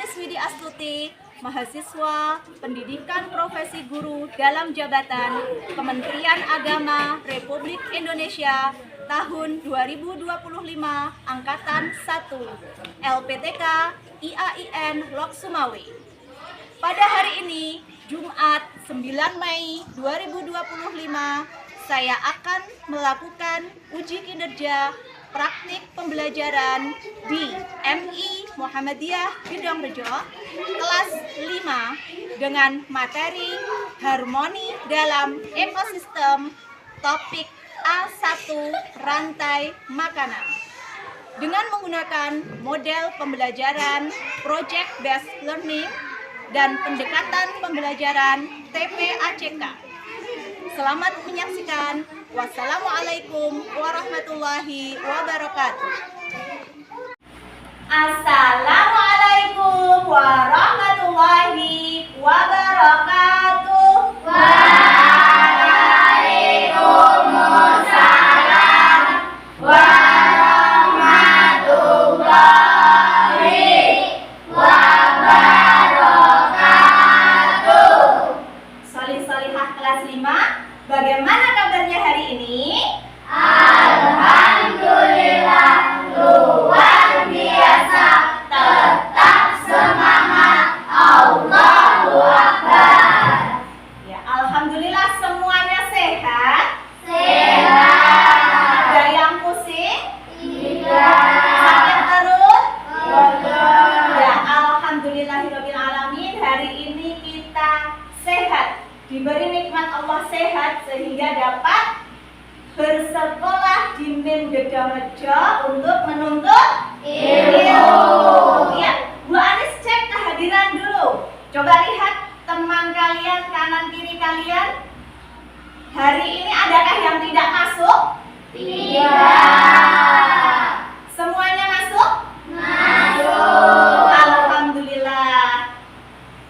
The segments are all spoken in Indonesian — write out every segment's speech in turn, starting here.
Agnes Widi Astuti, mahasiswa Pendidikan Profesi Guru dalam jabatan Kementerian Agama Republik Indonesia tahun 2025 Angkatan 1 LPTK IAIN Lok Sumawe. Pada hari ini, Jumat 9 Mei 2025, saya akan melakukan uji kinerja praktik pembelajaran di MI Muhammadiyah Gedongrejo kelas 5 dengan materi harmoni dalam ekosistem topik A1 rantai makanan dengan menggunakan model pembelajaran project based learning dan pendekatan pembelajaran TPACK. Selamat menyaksikan. Wassalamualaikum warahmatullahi wabarakatuh. Assalamualaikum warahmatullahi wabarakatuh. Waalaikumsalam warahmatullahi wabarakatuh. Solih-solihah kelas 5, bagaimana kabarnya hari ini? Alhamdulillah, luar biasa, tetap semangat, Allahu Akbar. Ya, alhamdulillah semuanya sehat? Sehat. Ada yang pusing? Tidak. Sakit perut? Tidak. Ya, alhamdulillahirabbil alamin, hari ini kita sehat. Diberi nikmat Allah sehat sehingga dapat bersekolah di MIN Gedongrejo untuk menuntut ilmu. Ya, Bu Anis cek kehadiran dulu. Coba lihat teman kalian kanan kiri kalian. Hari ini adakah yang tidak masuk? Tidak. Semuanya masuk? Masuk. Alhamdulillah.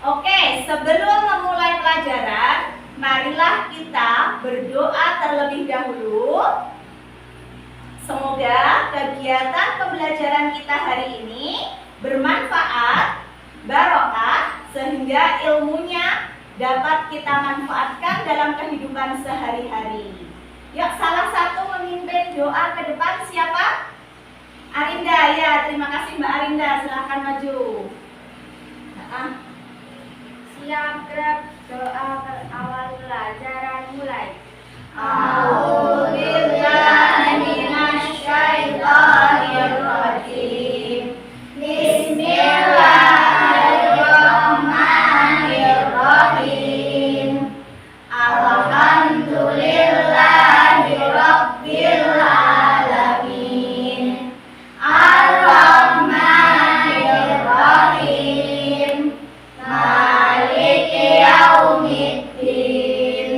Oke, sebelum memulai pelajaran, marilah kita berdoa terlebih dahulu. Semoga kegiatan pembelajaran kita hari ini bermanfaat, barokah, sehingga ilmunya dapat kita manfaatkan dalam kehidupan sehari-hari. Yuk, salah satu memimpin doa ke depan siapa? Arinda, ya, terima kasih Mbak Arinda, silahkan maju. Siap, gerak, doa awal pelajaran mulai. A'udzubillahi minasyaitonirrajim. Bismillahirrahmanirrahim. Alhamdulillahirabbil alamin. Ar-Rahmanirrahim. Maliki yaumiddin.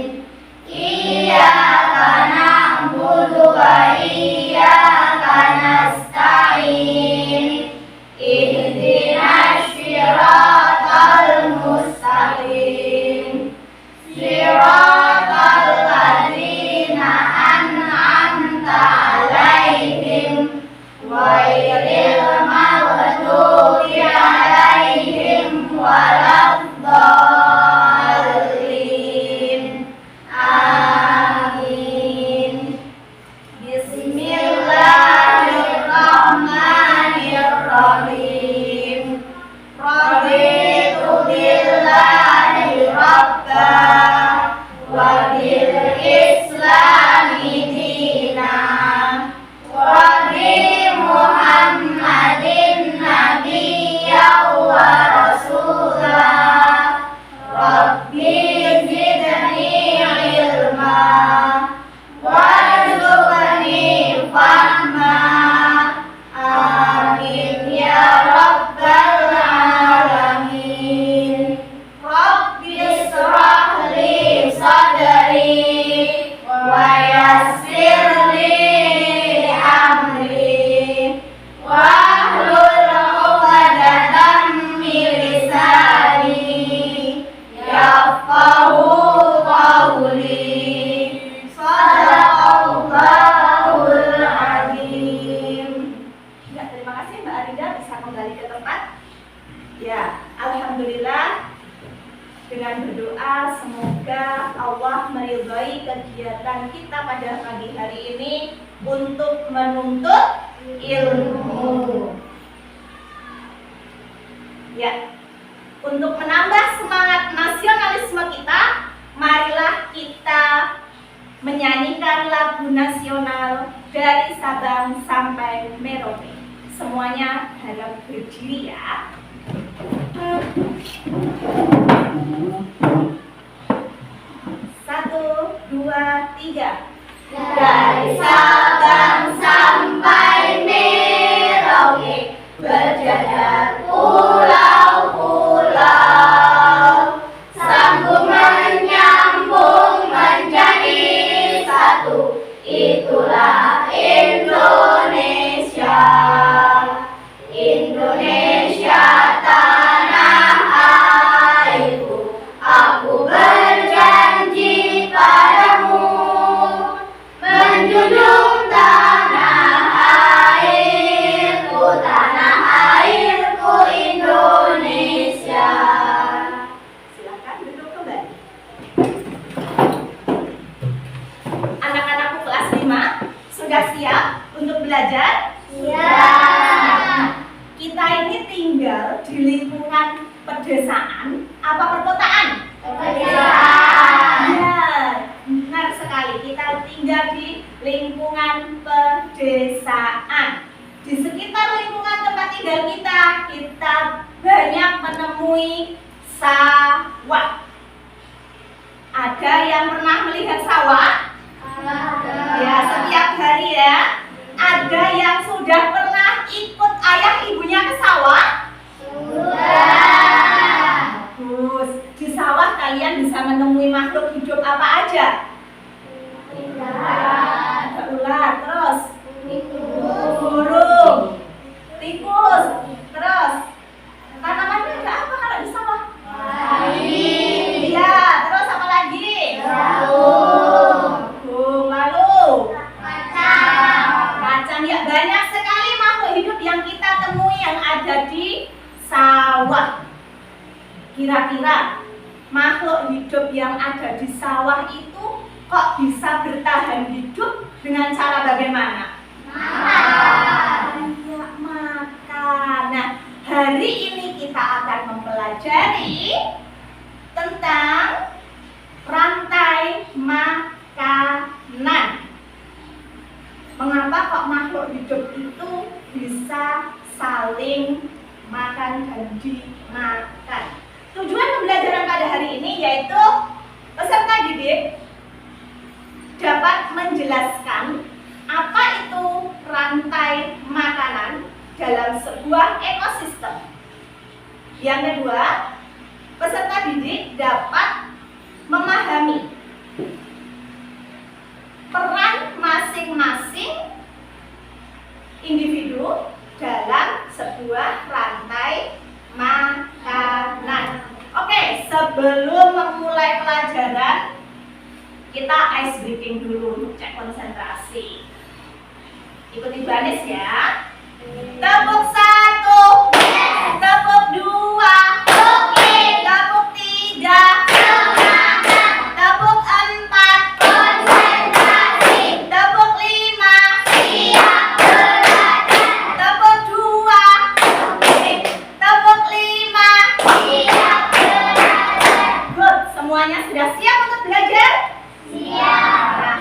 Iyyaka na'budu wa iyyaka nasta'in. Ihdinas siratal mustaqim. Siratal ladzina an'amta 'alaihim ghairil maghdubi 'alaihim waladdallin. Amin. Bismillahirrahmanirrahim. Raditu billahi rabba wa bil islami dina wa bi Muhammadin nabiyya wa rasula. Rabbi zidni ilma warzuqni fahma. Amin ya rabbal alamin. Rabbi israh li sadri wa yassir li amri wahlul 'uqdatam min Ya, alhamdulillah dengan berdoa semoga Allah meridhai kegiatan kita pada pagi hari ini untuk menuntut ilmu. Ya, untuk menambah semangat nasionalisme kita, marilah kita menyanyikan lagu nasional dari Sabang sampai Merauke. Semuanya harap berdiri ya. Satu, dua, tiga. Dari Sabang sampai Merauke, berjajar pulau-pulau, sambung menyambung menjadi satu, itulah Indonesia. Indonesia tanah airku, aku berjanji padamu, menjunjung tanah airku Indonesia. Silakan duduk kembali. Anak-anakku kelas 5 sudah siap untuk belajar? Siap. Kita ini tinggal di lingkungan pedesaan apa perkotaan? Pedesaan. Ya, benar sekali. Kita tinggal di lingkungan pedesaan. Di sekitar lingkungan tempat tinggal kita banyak menemui sawah. Ada yang pernah melihat sawah? Ya, setiap hari ya. Ada yang sudah pernah ikut ayah ibunya ke sawah? Sudah. Bagus. Di sawah kalian bisa menemui makhluk hidup apa aja? Ada ular, terus burung, tikus, terus tanamannya ada apa kalau di sawah? Iya, terus apa lagi? Jagung, lalu kacang. Ya, banyak sekali makhluk hidup yang kita temui yang ada di sawah. Kira-kira makhluk hidup yang ada di sawah itu kok bisa bertahan hidup dengan cara bagaimana? Banyak makan. Nah, hari ini kita akan mempelajari tentang rantai makanan. Mengapa kok makhluk hidup itu bisa saling makan dan dimakan? Tujuan pembelajaran pada hari ini yaitu peserta didik dapat menjelaskan apa itu rantai makanan dalam sebuah ekosistem. Yang kedua, peserta didik dapat memahami peran masing-masing individu dalam sebuah rantai makanan. Oke, sebelum memulai pelajaran, kita ice breaking dulu untuk cek konsentrasi. Ikuti Banis ya. Tepuk 1, tepuk 2, tepuk 3, tepuk 4, konsentrasi, tepuk 5, siap belajar, tepuk 2, tepuk 5, siap belajar. Good, semuanya sudah siap untuk belajar? Siap.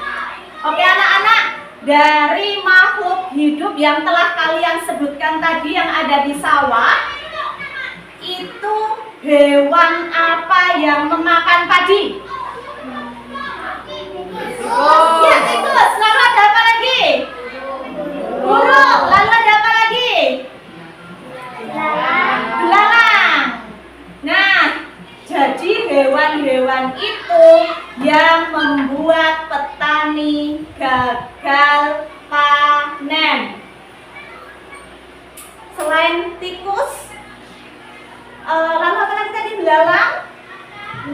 Oke anak-anak, dari makhluk hidup yang telah kalian sebutkan tadi yang ada di sawah, itu hewan apa yang memakan padi? Oh, ya tikus. Lalu ada apa lagi? Burung. Lalu ada apa lagi? Belalang. Nah, jadi hewan-hewan itu yang membuat petani gagal panen. Selain tikus, lalu apa lagi tadi? Belalang,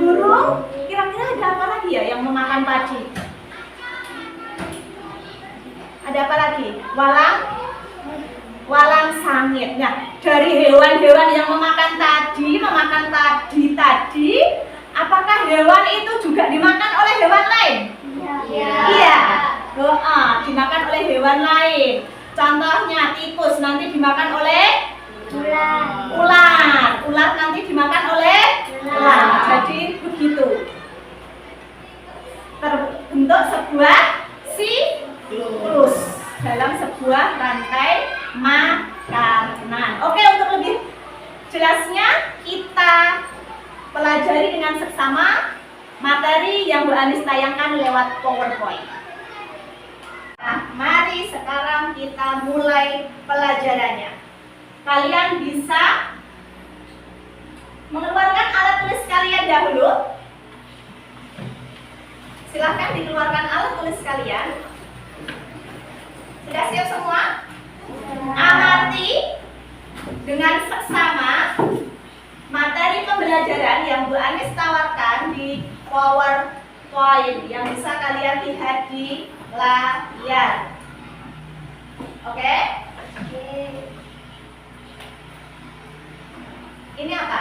burung, kira-kira ada apa lagi ya yang memakan padi? Ada apa lagi? Walang sangit. Nah, dari hewan-hewan yang memakan pelajari dengan seksama materi yang Bu Anis tayangkan lewat PowerPoint. Nah, mari sekarang kita mulai pelajarannya. Kalian bisa mengeluarkan alat tulis kalian dahulu. Silahkan dikeluarkan alat tulis kalian. Sudah siap semua? Amati dengan seksama materi pembelajaran yang Bu Anis tawarkan di PowerPoint yang bisa kalian lihat di layar. Oke? Ini apa?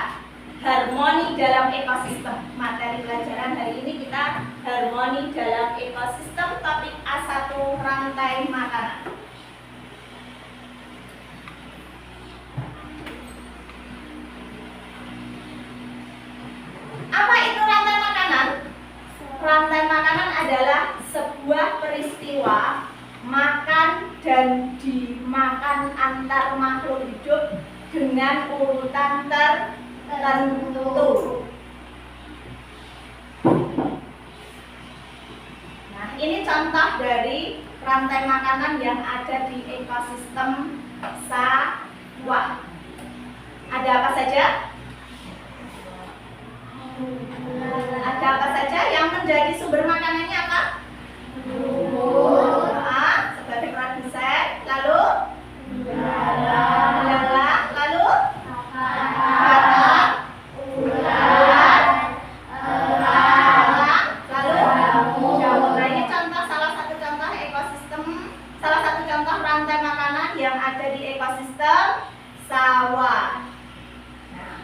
Harmoni dalam ekosistem. Materi pelajaran hari ini kita harmoni dalam ekosistem, topik A1 rantai makanan. Apa itu rantai makanan? Rantai makanan adalah sebuah peristiwa makan dan dimakan antar makhluk hidup dengan urutan tertentu. Nah, ini contoh dari rantai makanan yang ada di ekosistem sawah. Ada apa saja? Ada apa saja yang menjadi sumber makanannya apa? Sebagai produsen, lalu belalang, lalu batak, ular, lalu jamur. Nah, ini contoh salah satu contoh ekosistem, salah satu contoh rantai makanan yang ada di ekosistem sawah. Nah,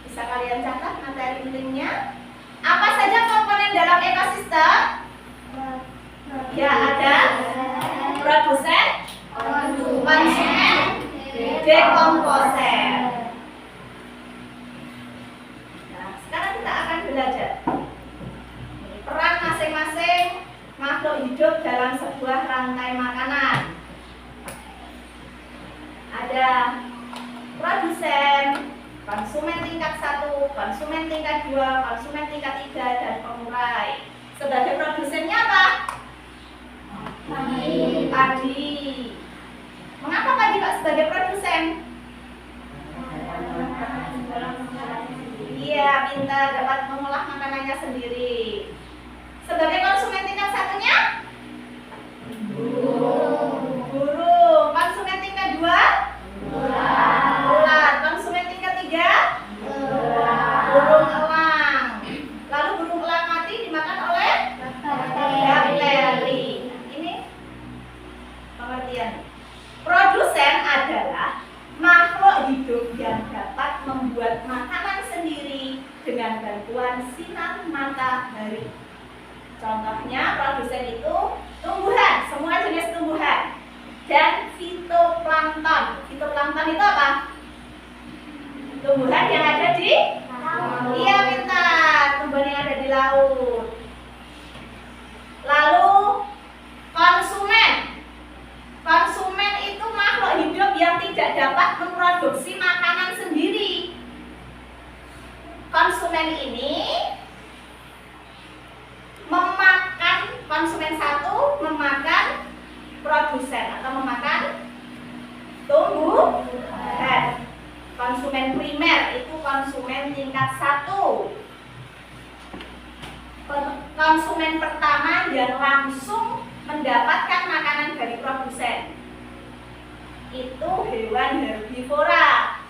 bisa kalian catat materi pentingnya. Apa saja komponen dalam ekosistem? Ya, ada produsen, konsumen, dekomposer. Nah, sekarang kita akan belajar peran masing-masing makhluk hidup dalam sebuah rantai makanan. Ada produsen, konsumen tingkat 1, konsumen tingkat 2, konsumen tingkat 3, dan pengurai. Sebagai produsennya apa? Padi. Mengapa padi Pak sebagai produsen? Iya, pintar, dapat mengolah makanannya sendiri. Sebagai konsumen tingkat satunya? Burung. Konsumen tingkat 2? Ular. Konsumen tingkat 3? Burung elang. Lalu burung elang mati dimakan oleh bakteri. Ini pengertian. Produsen adalah makhluk hidup yang dapat membuat makanan sendiri dengan bantuan sinar matahari. Contohnya produsen itu tumbuhan, semua jenis tumbuhan, dan fitoplankton. Fitoplankton itu apa? Tumbuhan yang ada di iya, pintar, tumbuhan yang ada di laut. Lalu konsumen. Konsumen itu makhluk hidup yang tidak dapat memproduksi makanan sendiri. Konsumen ini memakan, konsumen satu memakan produsen atau memakan tumbuhan. Konsumen primer itu konsumen tingkat 1. Konsumen pertama yang langsung mendapatkan makanan dari produsen itu hewan herbivora.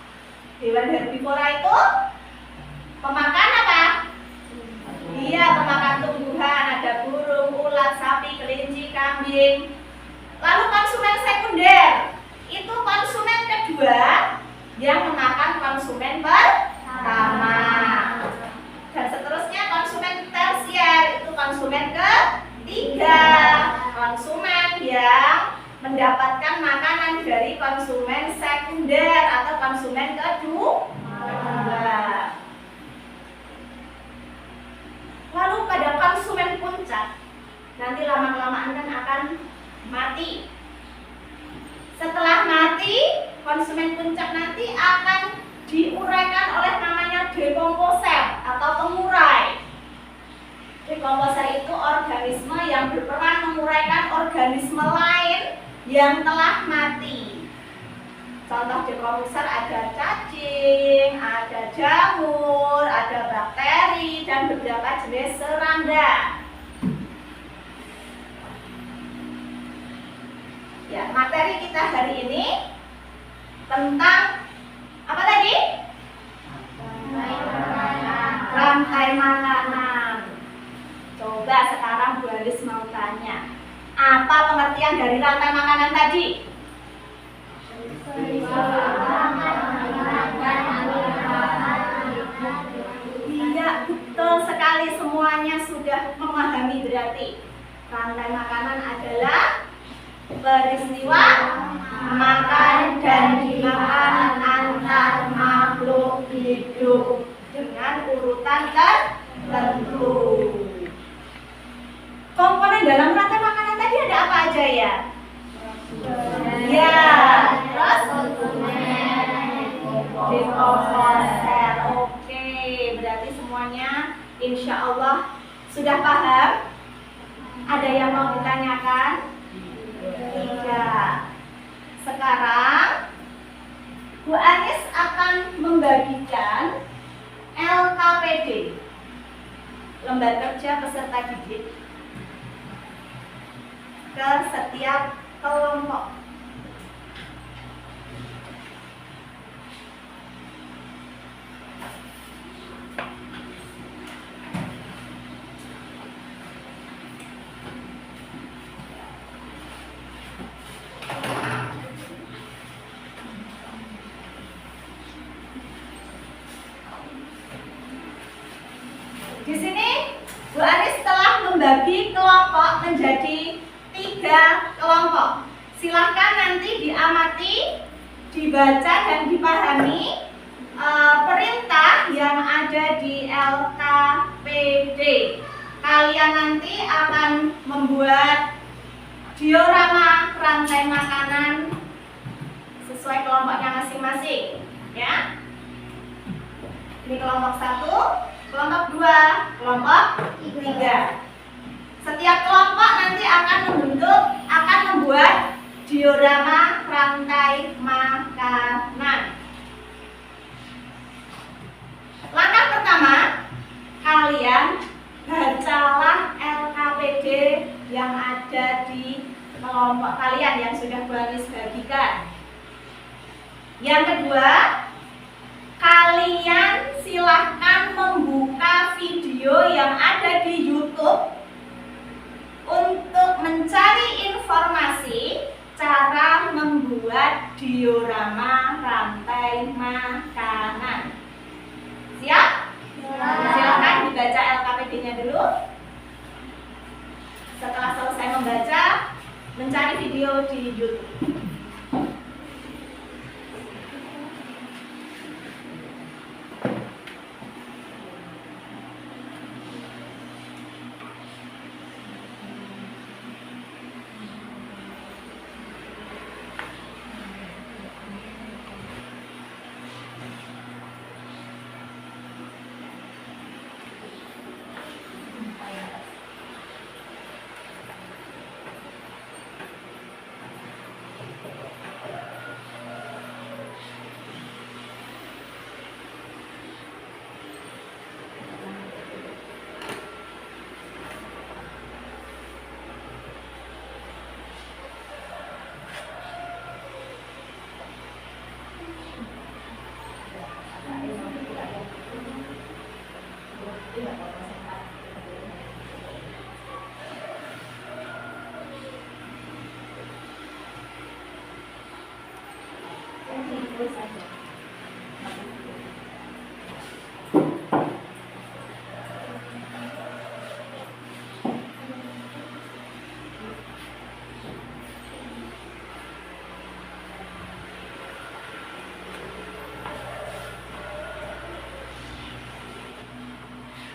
Hewan herbivora itu pemakan apa? Iya, pemakan tumbuhan. Ada burung, ulat, sapi, kelinci, kambing. Lalu konsumen sekunder itu konsumen kedua yang memakan konsumen pertama. Dan seterusnya konsumen tersier itu konsumen ketiga. Konsumen yang mendapatkan makanan dari konsumen sekunder atau konsumen kedua. organisme lain yang telah mati. Contoh dekomposer ada cacing, ada jamur, ada bakteri, dan beberapa jenis serangga. Ya, materi kita hari ini tentang apa tadi? Rantai makanan. Coba sekarang Bu Alis mau tanya, apa pengertian dari rantai makanan tadi? Iya, betul sekali, semuanya sudah memahami. Berarti rantai makanan adalah peristiwa makan dan dimakan antar makhluk hidup dengan urutan tertentu. Komponen dalam rantai makanan tadi ada apa aja ya? Ya, terus dekomposer. Oke, berarti semuanya insya Allah sudah paham. Ada yang mau ditanyakan? Tidak. Sekarang Bu Anis akan membagikan LKPD, Lembar Kerja Peserta Didik, ke setiap kelompok. Di sini Bu Anis telah membagi kelompok menjadi 3 kelompok. Silahkan nanti diamati, dibaca dan dipahami perintah yang ada di LKPD. Kalian nanti akan membuat diorama rantai makanan sesuai kelompoknya masing-masing, ya. Ini kelompok 1, kelompok 2, kelompok 3. Setiap kelompok nanti akan membuat diorama rantai makanan. Langkah pertama, kalian bacalah LKPD yang ada di kelompok kalian yang sudah Bu Anis bagikan. Yang kedua, kalian silahkan membuka video yang ada di YouTube untuk mencari informasi cara membuat diorama rantai makanan. Siap? Silahkan dibaca LKPD-nya dulu. Setelah selesai membaca, mencari video di YouTube.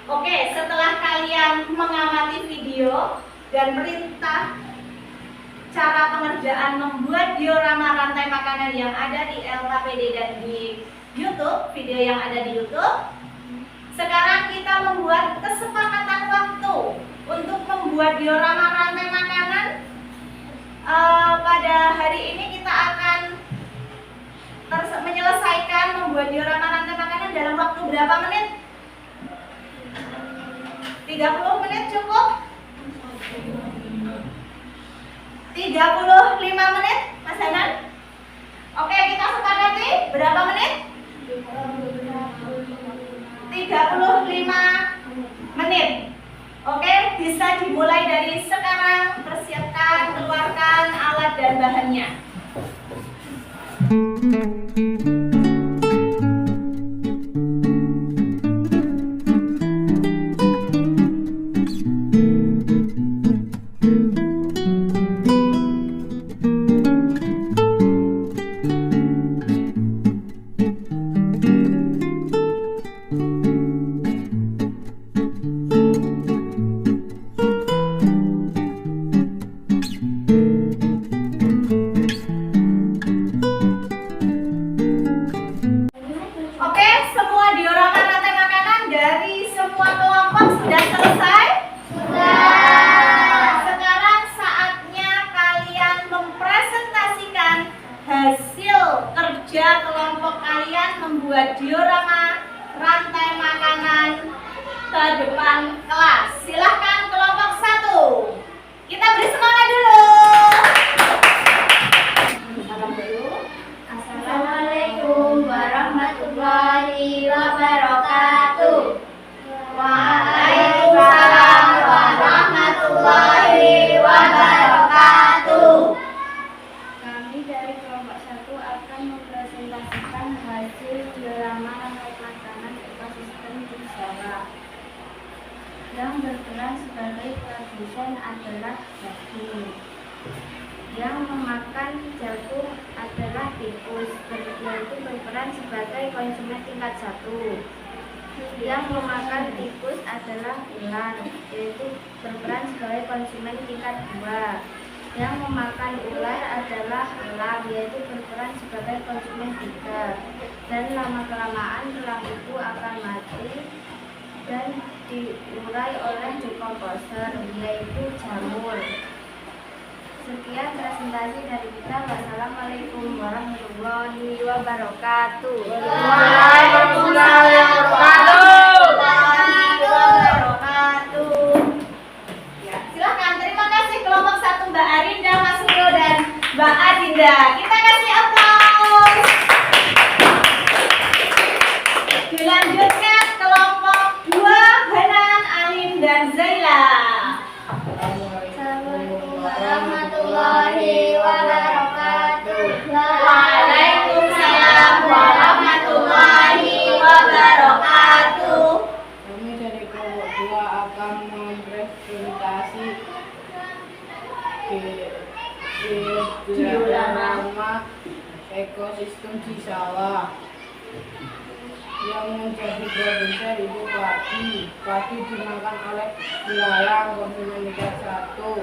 Oke, setelah kalian mengamati video dan perintah cara pengerjaan membuat diorama rantai makanan yang ada di LKPD dan di YouTube, video yang ada di YouTube, sekarang kita membuat kesepakatan waktu untuk membuat diorama rantai makanan pada hari ini kita akan menyelesaikan membuat diorama rantai makanan dalam waktu berapa menit? 30 menit cukup? 35 menit, Mas Hanan? Oke, kita sepakati berapa menit? 35 menit. Oke, bisa dimulai dari sekarang. Persiapkan, keluarkan alat dan bahannya. Oke, semua diorama rantai makanan dari semua kelompok sudah selesai? Sudah. Sekarang saatnya kalian mempresentasikan hasil kerja kelompok kalian membuat diorama rantai makanan ke depan kelas. Silahkan kelompok 1. Kita beri semangat dulu. Assalamualaikum warahmatullahi wabarakatuh. Waalaikumsalam warahmatullahi wabarakatuh. Kami dari kelompok 1 akan mempresentasikan hasil diorama rantai makanan ekosistem di Jawa. Yang berperan sebagai produsen adalah jagung. Yang memakan jagung adalah tikus, yaitu berperan sebagai konsumen tingkat 1. Yang memakan tikus adalah ular, yaitu berperan sebagai konsumen tingkat 2. Yang memakan ular adalah elang, yaitu berperan sebagai konsumen 3. Dan lama-kelamaan elang itu akan mati dan diurai oleh dekomposer, yaitu jamur. Sekian presentasi dari kita. Wassalamualaikum warahmatullahi wabarakatuh. Waalaikumsalam warahmatullahi wabarakatuh. Ya, silakan. Terima kasih kelompok 1 Mbak Arinda, Mas Rio dan Mbak Adinda. Kita kasih aplaus. Dilanjutkan kelompok 2 Hanan, Alim dan Zaila. Assalamualaikum warahmatullahi wabarakatuh. Waalaikumsalam warahmatullahi wabarakatuh. Kami dari kelompok 2 akan mempresentasi diorama ekosistem di sawah. Yang menjadi produsen itu padi. Padi dimakan oleh belalang, konsumen tingkat 1.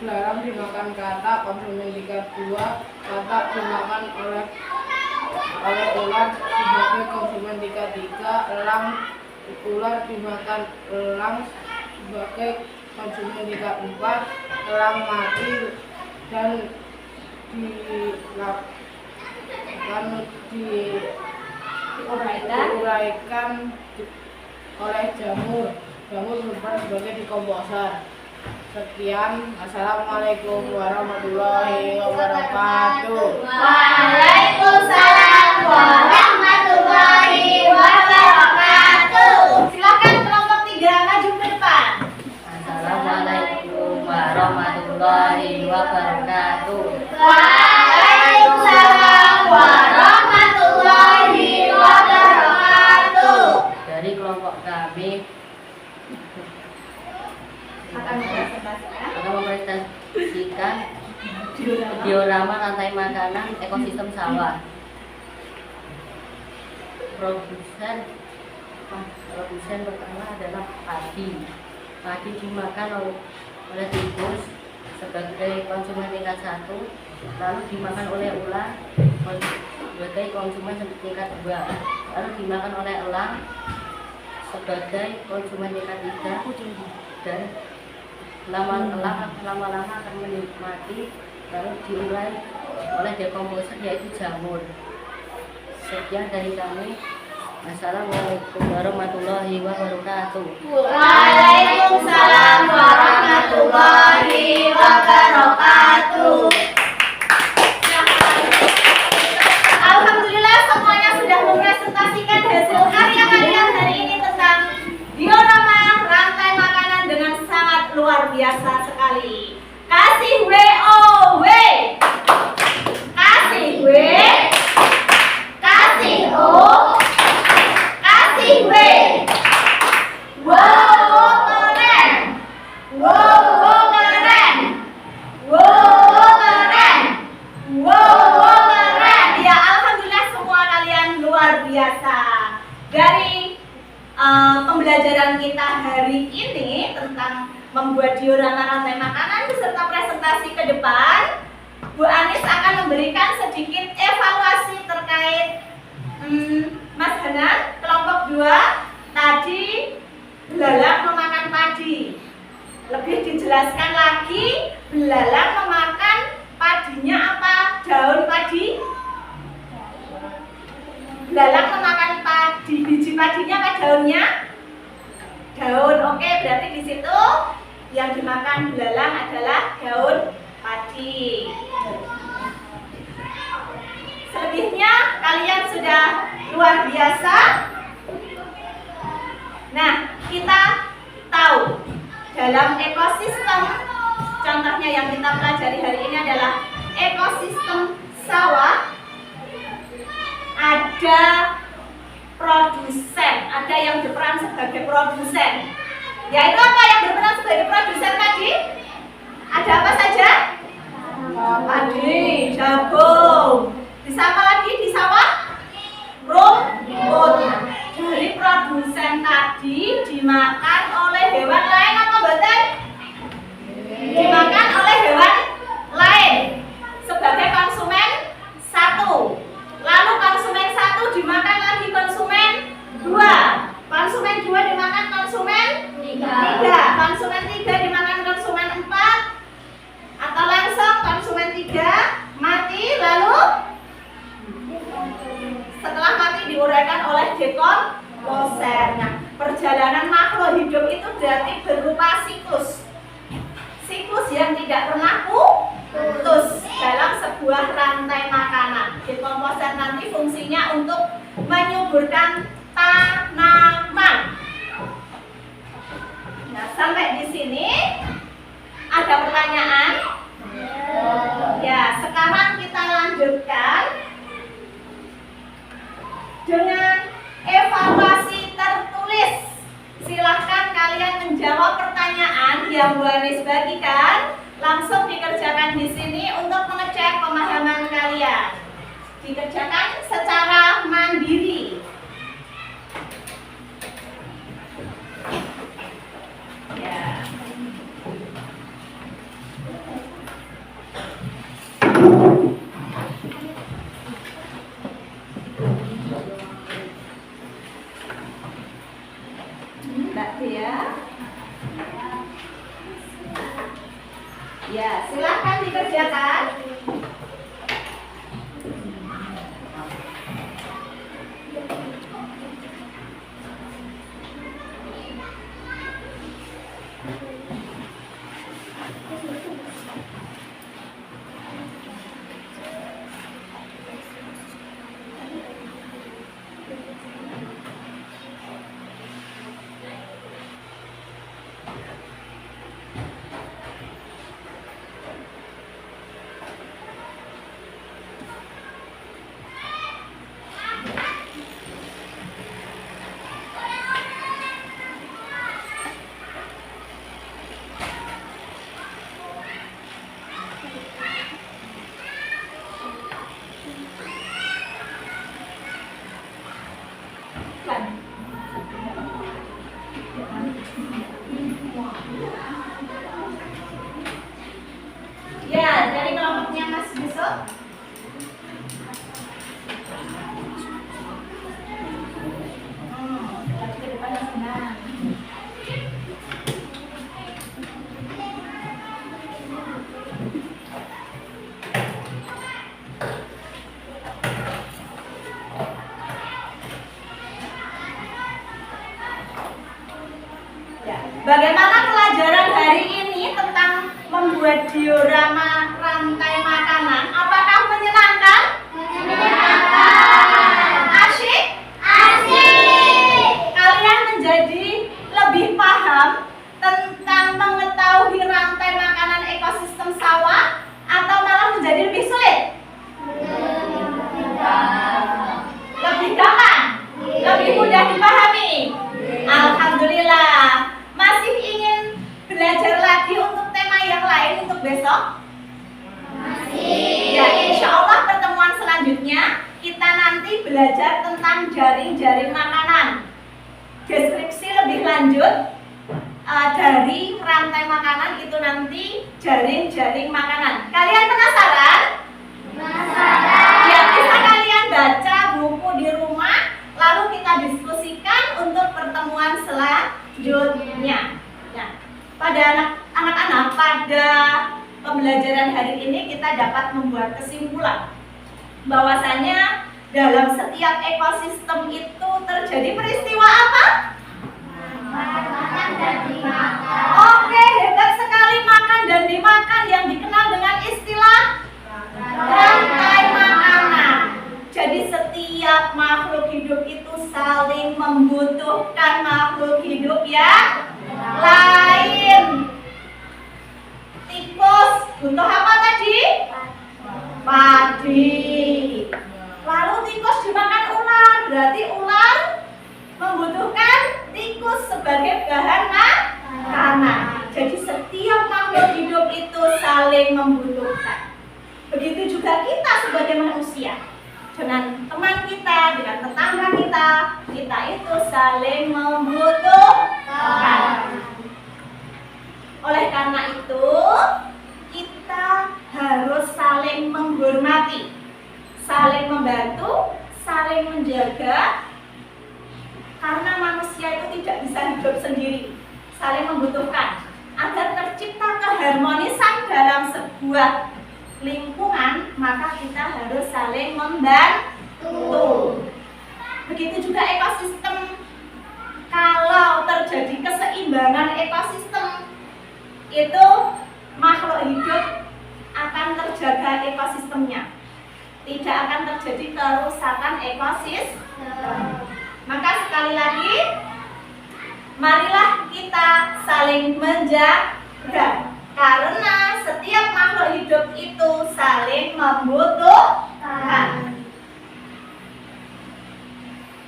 Belalang dimakan katak, konsumen tingkat 2. Katak dimakan oleh ular sebagai konsumen tingkat 3. Ular dimakan elang sebagai konsumen tingkat 4. Elang mati dan diuraikan oleh jamur. Jamur berperan sebagai dekomposer. Sekian, assalamualaikum warahmatullahi wabarakatuh. Waalaikumsalam warahmatullahi wabarakatuh. Silakan kelompok 3 maju ke depan. Assalamualaikum warahmatullahi wabarakatuh. Waalaikumsalam warahmatullahi wabarakatuh. Dari kelompok kami Akan mempresentasikan diorama rantai makanan ekosistem sawah. Produsen pertama adalah padi. Padi dimakan oleh tikus sebagai konsumen tingkat 1, lalu dimakan oleh ular sebagai konsumen tingkat 2, lalu dimakan oleh elang sebagai konsumen tingkat 3, dan lama-lama akan menikmati, lalu diurai oleh dekomposer yaitu jamur. Sekian dari kami. Assalamualaikum warahmatullahi wabarakatuh. Waalaikumsalam warahmatullahi wabarakatuh. Alhamdulillah semuanya sudah mempresentasikan hasil karya kalian hari ini tentang diorama rantai makanan dengan sangat luar biasa sekali. Kasih WOW. Kasih W. Kasih O. Kasih W. Wow, keren. Wow, keren. Wow, keren. Wow, keren. Ya, alhamdulillah semua kalian luar biasa. Dari pembelajaran kita hari ini tentang membuat diorama rantai makanan beserta presentasi ke depan, Bu Anis akan memberikan sedikit evaluasi terkait Mas Hanan kelompok 2 tadi belalang memakan padi. Lebih dijelaskan lagi, belalang memakan padinya apa? Daun padi? Belalang memakan padi, biji padinya apa daunnya? Daun. Oke, berarti di situ yang dimakan belalang adalah daun padi. Selebihnya kalian sudah luar biasa. Nah, kita tahu dalam ekosistem, contohnya yang kita pelajari hari ini adalah ekosistem sawah. Ada produsen, ada yang berperan sebagai produsen. Yaitu apa yang berperan sebagai produsen tadi? Ada apa saja? Padi, jagung. Bisa apa lagi di sawah? Rumput. Dari produsen tadi dimakan oleh hewan lain apa betul? Dimakan oleh hewan lain sebagai konsumen satu. Lalu konsumen satu dimakan lagi konsumen 2. Konsumen 2 dimakan konsumen 3. Konsumen 3 dimakan konsumen 4. Atau langsung konsumen 3 mati, lalu setelah mati diuraikan oleh dekomposer. Nah, perjalanan makhluk hidup itu berarti berupa siklus. Siklus yang tidak pernah putus dalam sebuah rantai makanan. Dekomposer nanti fungsinya untuk menyuburkan tanaman. Nah, sampai di sini ada pertanyaan? Ya, sekarang kita lanjutkan dengan evaluasi tertulis. Silahkan kalian menjawab pertanyaan yang Bu Anis bagikan. Langsung dikerjakan di sini untuk mengecek pemahaman kalian. Dikerjakan secara mandiri. Ya. Mbak Dea. Ya, silakan dikerjakan. Bagaimana pelajaran hari ini tentang membuat diorama rantai makanan? Apakah menyenangkan? Asyik? Kalian menjadi lebih paham tentang mengetahui rantai makanan ekosistem sawah atau malah menjadi lebih sulit? Lebih gampang? Lebih mudah dipahami? Alhamdulillah. Masih ingin belajar lagi untuk tema yang lain untuk besok? Ya, insya Allah pertemuan selanjutnya kita nanti belajar tentang jaring-jaring makanan. Deskripsi lebih lanjut dari rantai makanan itu nanti jaring-jaring makanan. Kalian penasaran? Ya, bisa kalian baca buku di rumah, lalu kita diskusikan untuk pertemuan selanjutnya. Nah, pada anak-anak pada pembelajaran hari ini kita dapat membuat kesimpulan bahwasanya dalam setiap ekosistem itu terjadi peristiwa apa? Oke, hebat sekali, makan dan dimakan, yang dikenal dengan istilah rantai makanan. Jadi setiap makhluk hidup itu saling membutuhkan makhluk hidup yang lain. Tikus butuh apa tadi? Padi. Lalu tikus dimakan ular, berarti ular membutuhkan tikus sebagai bahan makanan. Jadi setiap makhluk hidup itu saling membutuhkan. Begitu juga kita sebagai manusia, dengan teman kita, dengan tetangga kita, kita itu saling membutuhkan. Oleh karena itu, kita harus saling menghormati, saling membantu, saling menjaga, karena manusia itu tidak bisa hidup sendiri, saling membutuhkan. Agar tercipta keharmonisan dalam sebuah lingkungan, maka kita harus saling membantu. Begitu juga ekosistem. Kalau terjadi keseimbangan ekosistem, itu makhluk hidup akan terjaga ekosistemnya. Tidak akan terjadi kerusakan ekosistem. Maka sekali lagi, marilah kita saling menjaga, karena setiap makhluk hidup itu saling membutuhkan.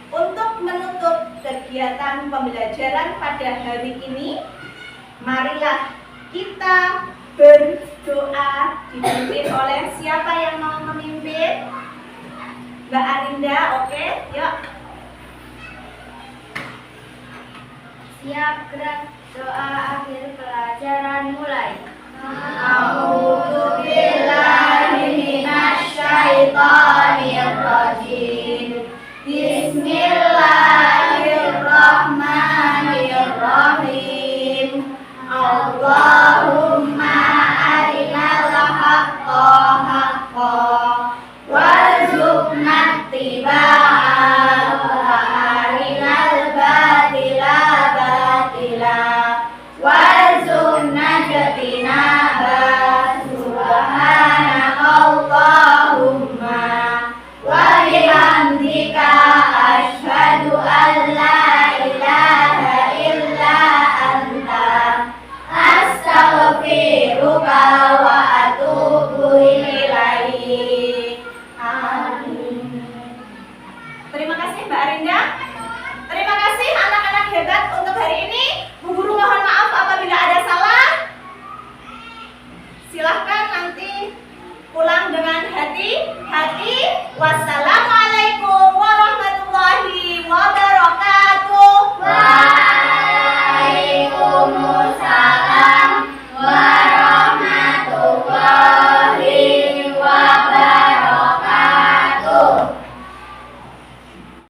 Untuk menutup kegiatan pembelajaran pada hari ini, marilah kita berdoa, dipimpin oleh siapa yang mau memimpin? Mbak Arinda, oke? Yuk. Siap, gerak. Doa akhir pelajaran mulai. A'udzu billahi minasyaitonir rajim. Bismillahirrahmanirrahim. Allahumma arinal haqqa haqqan warzuqna ittiba'ah wa arinal batila batila warzuqna ijtinabah. Subhanakallahumma wa bihamdika asyhadu an la ilaha illa anta astaghfiruka wa atubu ilaik. Amin. Terima kasih Mbak Arinda. Terima kasih anak-anak hebat untuk hari ini. Bu Guru mohon maaf apabila ada salah. Silahkan nanti pulang dengan hati-hati. Wassalamualaikum warahmatullahi wabarakatuh.